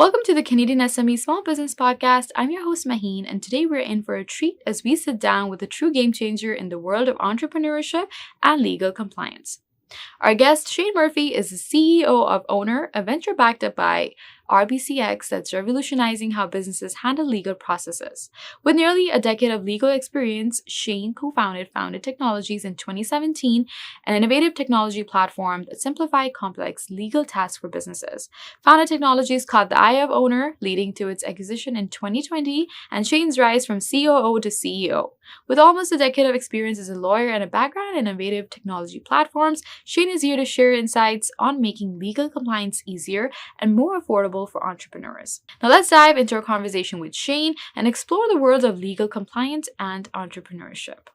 Welcome to the Canadian SME Small Business Podcast. I'm your host, Maheen, and today we're in for a treat as we sit down with a true game changer in the world of entrepreneurship and legal compliance. Our guest, Shane Murphy, is the CEO of Ownr, a venture backed up by RBCX that's revolutionizing how businesses handle legal processes. With nearly a decade of legal experience, Shane co-founded Founded Technologies in 2017, an innovative technology platform that simplifies complex legal tasks for businesses. Founded Technologies caught the eye of Ownr, leading to its acquisition in 2020 and Shane's rise from COO to CEO. With almost a decade of experience as a lawyer and a background in innovative technology platforms, Shane is here to share insights on making legal compliance easier and more affordable for entrepreneurs. Now let's dive into our conversation with Shane and explore the world of legal compliance and entrepreneurship.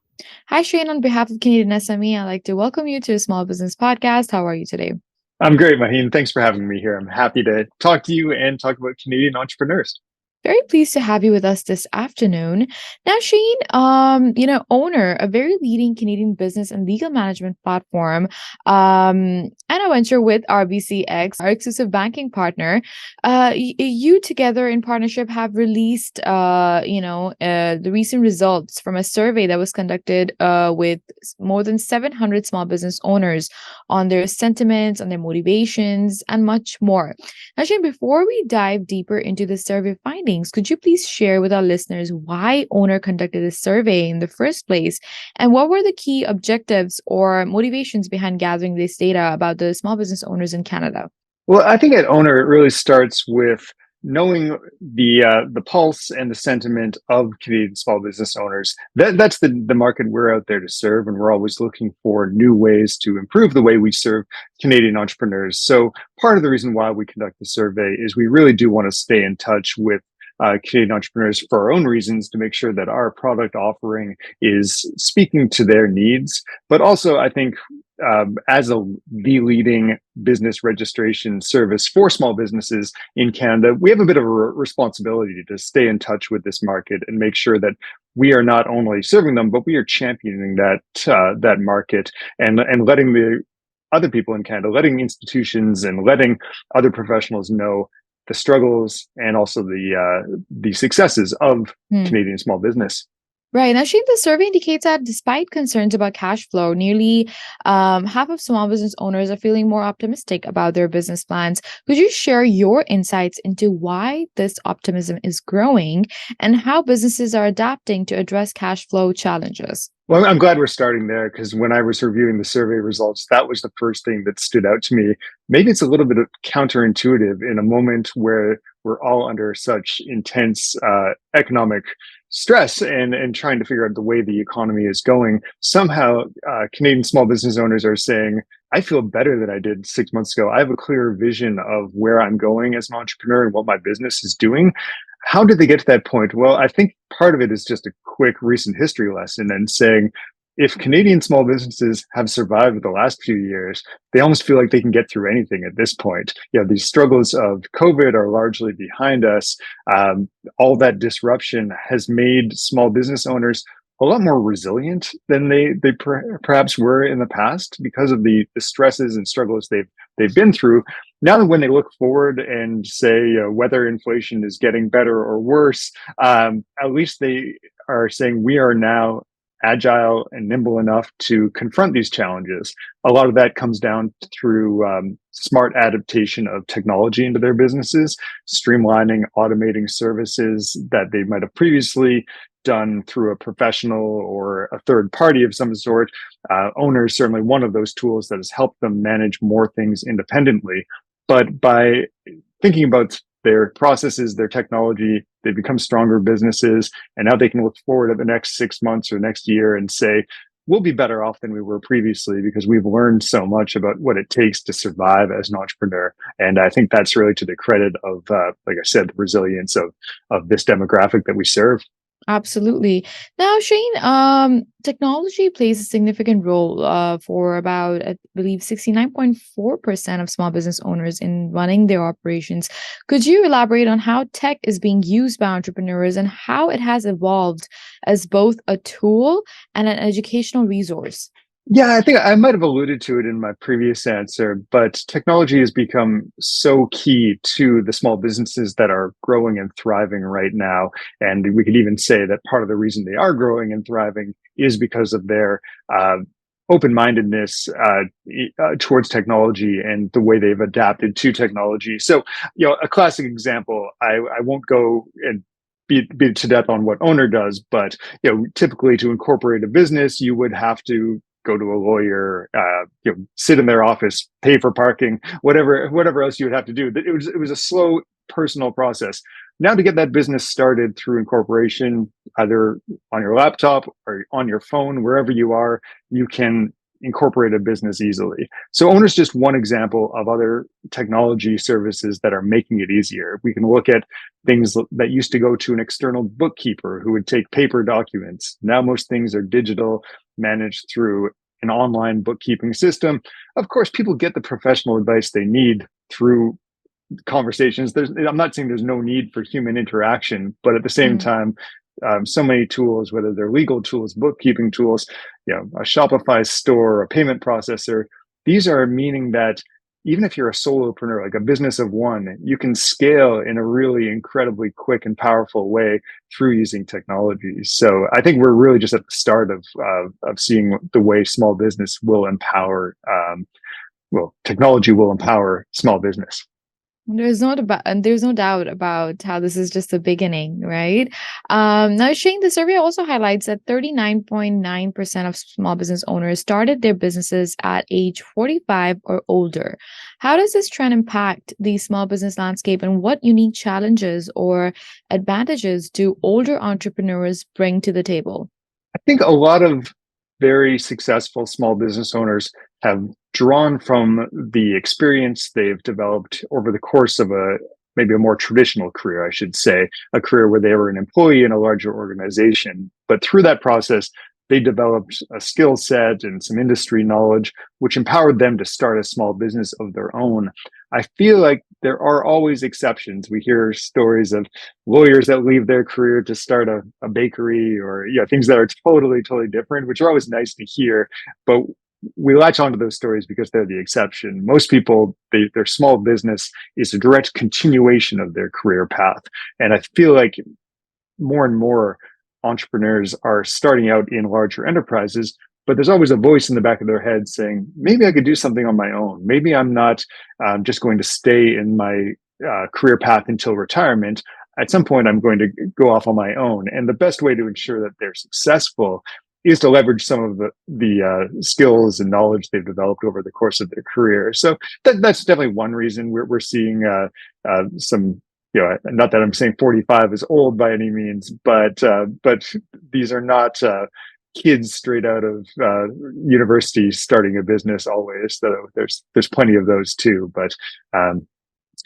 Hi, Shane. On behalf of Canadian SME, I'd like to welcome you to the Small Business Podcast. How are you today? I'm great, Maheen. Thanks for having me here. I'm happy to talk to you and talk about Canadian entrepreneurs. Very pleased to have you with us this afternoon. Now, Shane, Ownr, a very leading Canadian business and legal management platform, and a venture with RBCX, our exclusive banking partner. You together in partnership have released, the recent results from a survey that was conducted with more than 700 small business owners on their sentiments, on their motivations, and much more. Now, Shane, before we dive deeper into the survey findings, could you please share with our listeners why Ownr conducted this survey in the first place, and what were the key objectives or motivations behind gathering this data about the small business owners in Canada? Well, I think at Ownr, it really starts with knowing the pulse and the sentiment of Canadian small business owners. That's the market we're out there to serve, and we're always looking for new ways to improve the way we serve Canadian entrepreneurs. So part of the reason why we conduct the survey is we really do want to stay in touch with Canadian entrepreneurs for our own reasons to make sure that our product offering is speaking to their needs. But also, I think as the leading business registration service for small businesses in Canada, we have a bit of a responsibility to stay in touch with this market and make sure that we are not only serving them, but we are championing that market and letting the other people in Canada, letting institutions and letting other professionals know the struggles and also the successes of Canadian small business. Right. Now, Shane, the survey indicates that despite concerns about cash flow, nearly half of small business owners are feeling more optimistic about their business plans. Could you share your insights into why this optimism is growing and how businesses are adapting to address cash flow challenges? Well, I'm glad we're starting there, because when I was reviewing the survey results, that was the first thing that stood out to me. Maybe it's a little bit counterintuitive in a moment where we're all under such intense economic stress and trying to figure out the way the economy is going. Somehow, Canadian small business owners are saying, I feel better than I did 6 months ago. I have a clearer vision of where I'm going as an entrepreneur and what my business is doing. How did they get to that point? Well, I think part of it is just a quick recent history lesson and saying, if Canadian small businesses have survived the last few years, they almost feel like they can get through anything at this point. These struggles of COVID are largely behind us. All that disruption has made small business owners a lot more resilient than they perhaps were in the past because of the stresses and struggles they've been through. Now that when they look forward and say whether inflation is getting better or worse, at least they are saying we are now agile and nimble enough to confront these challenges. A lot of that comes down through smart adaptation of technology into their businesses, streamlining, automating services that they might have previously done through a professional or a third party of some sort. Ownr is certainly one of those tools that has helped them manage more things independently. But by thinking about their processes, their technology, they become stronger businesses, and now they can look forward at the next 6 months or next year and say, we'll be better off than we were previously because we've learned so much about what it takes to survive as an entrepreneur. And I think that's really to the credit of, like I said, the resilience of this demographic that we serve. Absolutely. Now, Shane, technology plays a significant role for about, I believe, 69.4% of small business owners in running their operations. Could you elaborate on how tech is being used by entrepreneurs and how it has evolved as both a tool and an educational resource? Yeah, I think I might have alluded to it in my previous answer, but technology has become so key to the small businesses that are growing and thriving right now. And we could even say that part of the reason they are growing and thriving is because of their uh, open-mindedness towards technology and the way they've adapted to technology. So, a classic example, I won't go and beat to death on what Ownr does, but typically to incorporate a business, you would have to go to a lawyer, sit in their office, pay for parking, whatever else you would have to do. It was a slow personal process. Now to get that business started through incorporation, either on your laptop or on your phone, wherever you are, you can incorporate a business easily. So Ownr is just one example of other technology services that are making it easier. We can look at things that used to go to an external bookkeeper who would take paper documents. Now most things are digital, managed through an online bookkeeping system. Of course, people get the professional advice they need through conversations. I'm not saying there's no need for human interaction, but at the same Mm. time, so many tools, whether they're legal tools, bookkeeping tools, a Shopify store, a payment processor, these are meaning that even if you're a solopreneur, like a business of one, you can scale in a really incredibly quick and powerful way through using technology. So I think we're really just at the start of seeing the way small business will empower, technology will empower small business. There's no doubt about how this is just the beginning, right? Now, Shane, the survey also highlights that 39.9% of small business owners started their businesses at age 45 or older. How does this trend impact the small business landscape, and what unique challenges or advantages do older entrepreneurs bring to the table? I think a lot of very successful small business owners have drawn from the experience they've developed over the course of maybe a more traditional career, I should say, a career where they were an employee in a larger organization. But through that process, they developed a skill set and some industry knowledge, which empowered them to start a small business of their own. I feel like there are always exceptions. We hear stories of lawyers that leave their career to start a bakery, or things that are totally different, which are always nice to hear. But we latch onto those stories because they're the exception. Most people, their small business is a direct continuation of their career path. And I feel like more and more entrepreneurs are starting out in larger enterprises, but there's always a voice in the back of their head saying, maybe I could do something on my own. Maybe I'm not just going to stay in my career path until retirement. At some point, I'm going to go off on my own. And the best way to ensure that they're successful is to leverage some of the skills and knowledge they've developed over the course of their career. So that's definitely one reason we're seeing some. Not that I'm saying 45 is old by any means, but these are not kids straight out of university starting a business always. So there's plenty of those too. But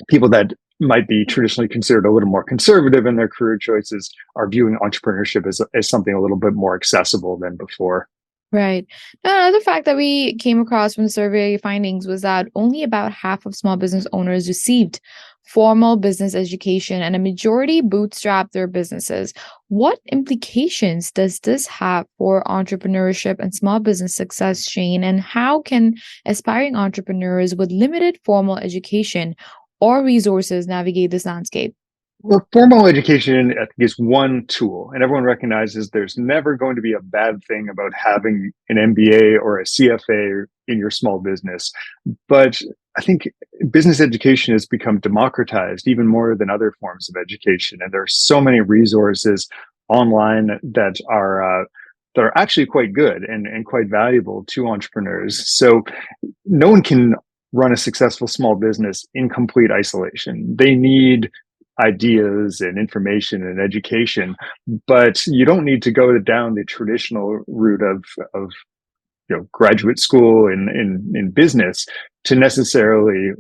people that might be traditionally considered a little more conservative in their career choices are viewing entrepreneurship as something a little bit more accessible than before. Right. Now, another fact that we came across from the survey findings was that only about half of small business owners received formal business education, and a majority bootstrapped their businesses. What implications does this have for entrepreneurship and small business success, Shane? And how can aspiring entrepreneurs with limited formal education or resources navigate this landscape? Well, formal education, I think, is one tool, and everyone recognizes there's never going to be a bad thing about having an MBA or a CFA in your small business. But I think business education has become democratized even more than other forms of education, and there are so many resources online that are actually quite good and quite valuable to entrepreneurs. So no one can run a successful small business in complete isolation. They need ideas and information and education, but you don't need to go down the traditional route of graduate school in business to necessarily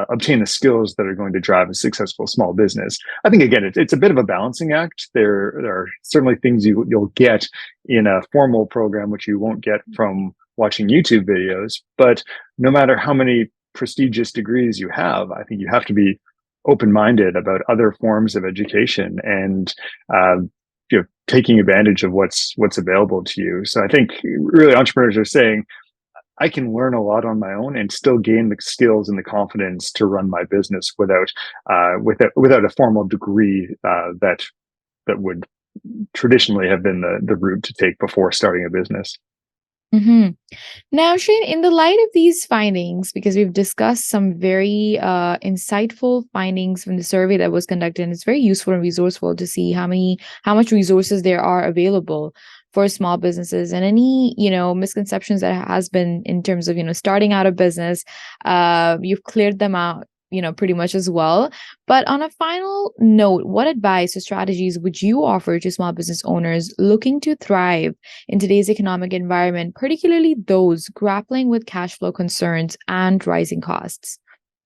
obtain the skills that are going to drive a successful small business. I think again, it's a bit of a balancing act. There are certainly things you'll get in a formal program which you won't get from watching YouTube videos. But no matter how many prestigious degrees you have, I think you have to be open-minded about other forms of education. And taking advantage of what's available to you. So I think really entrepreneurs are saying, I can learn a lot on my own and still gain the skills and the confidence to run my business without a formal degree that would traditionally have been the route to take before starting a business. Mm-hmm. Now, Shane, in the light of these findings, because we've discussed some very insightful findings from the survey that was conducted, and it's very useful and resourceful to see how much resources there are available for small businesses, and any misconceptions that has been in terms of starting out a business. You've cleared them out pretty much as well. But on a final note, what advice or strategies would you offer to small business owners looking to thrive in today's economic environment, particularly those grappling with cash flow concerns and rising costs?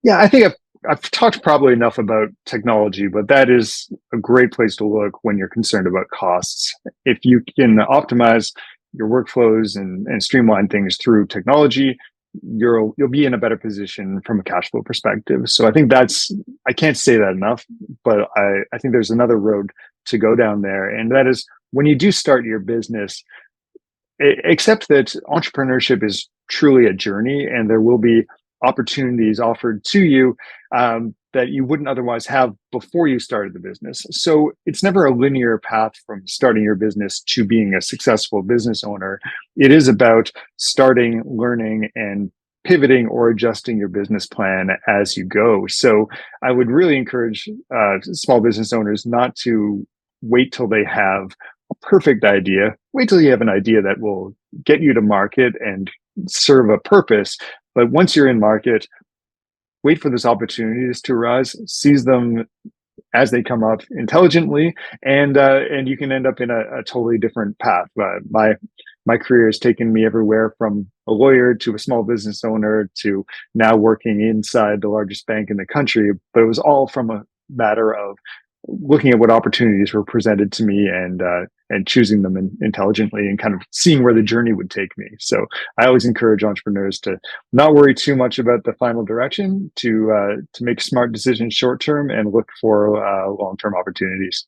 Yeah, I think I've talked probably enough about technology, but that is a great place to look when you're concerned about costs. If you can optimize your workflows and streamline things through technology, you'll be in a better position from a cash flow perspective. So I think I can't say that enough, but I think there's another road to go down there. And that is, when you do start your business, accept that entrepreneurship is truly a journey, and there will be opportunities offered to you that you wouldn't otherwise have before you started the business. So it's never a linear path from starting your business to being a successful business owner. It is about starting, learning, and pivoting or adjusting your business plan as you go. So I would really encourage small business owners not to wait till they have a perfect idea. Wait till you have an idea that will get you to market and serve a purpose. But once you're in market, wait for those opportunities to arise, seize them as they come up intelligently, and you can end up in a totally different path. My career has taken me everywhere from a lawyer to a small business owner to now working inside the largest bank in the country. But it was all from a matter of looking at what opportunities were presented to me and choosing them intelligently and kind of seeing where the journey would take me. So I always encourage entrepreneurs to not worry too much about the final direction, to make smart decisions short term and look for long term opportunities.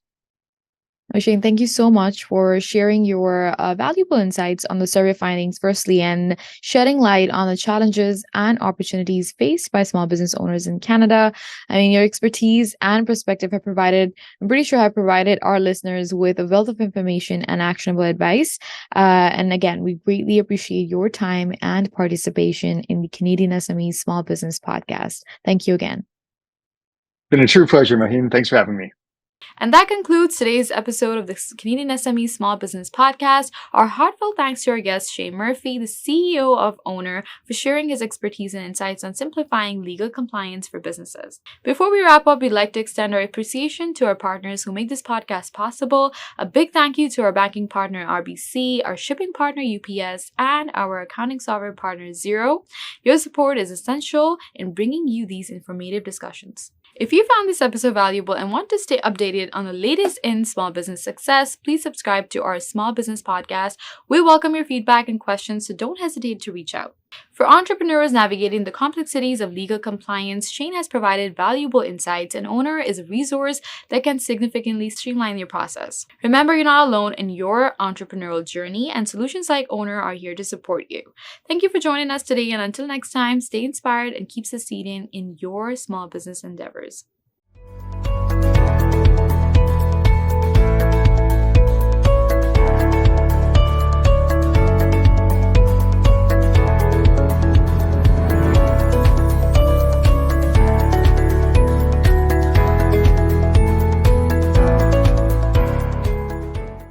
Shane, thank you so much for sharing your valuable insights on the survey findings, firstly, and shedding light on the challenges and opportunities faced by small business owners in Canada. I mean, your expertise and perspective I'm pretty sure have provided our listeners with a wealth of information and actionable advice. And again, we greatly appreciate your time and participation in the Canadian SME Small Business Podcast. Thank you again. It's been a true pleasure, Maheen. Thanks for having me. And that concludes today's episode of the Canadian SME Small Business Podcast. Our heartfelt thanks to our guest, Shane Murphy, the CEO of Ownr, for sharing his expertise and insights on simplifying legal compliance for businesses. Before we wrap up, we'd like to extend our appreciation to our partners who make this podcast possible. A big thank you to our banking partner, RBC, our shipping partner, UPS, and our accounting software partner, Xero. Your support is essential in bringing you these informative discussions. If you found this episode valuable and want to stay updated on the latest in small business success, please subscribe to our Small Business Podcast. We welcome your feedback and questions, so don't hesitate to reach out. For entrepreneurs navigating the complexities of legal compliance, Shane has provided valuable insights, and Ownr is a resource that can significantly streamline your process. Remember, you're not alone in your entrepreneurial journey, and solutions like Ownr are here to support you. Thank you for joining us today, and until next time, stay inspired and keep succeeding in your small business endeavors.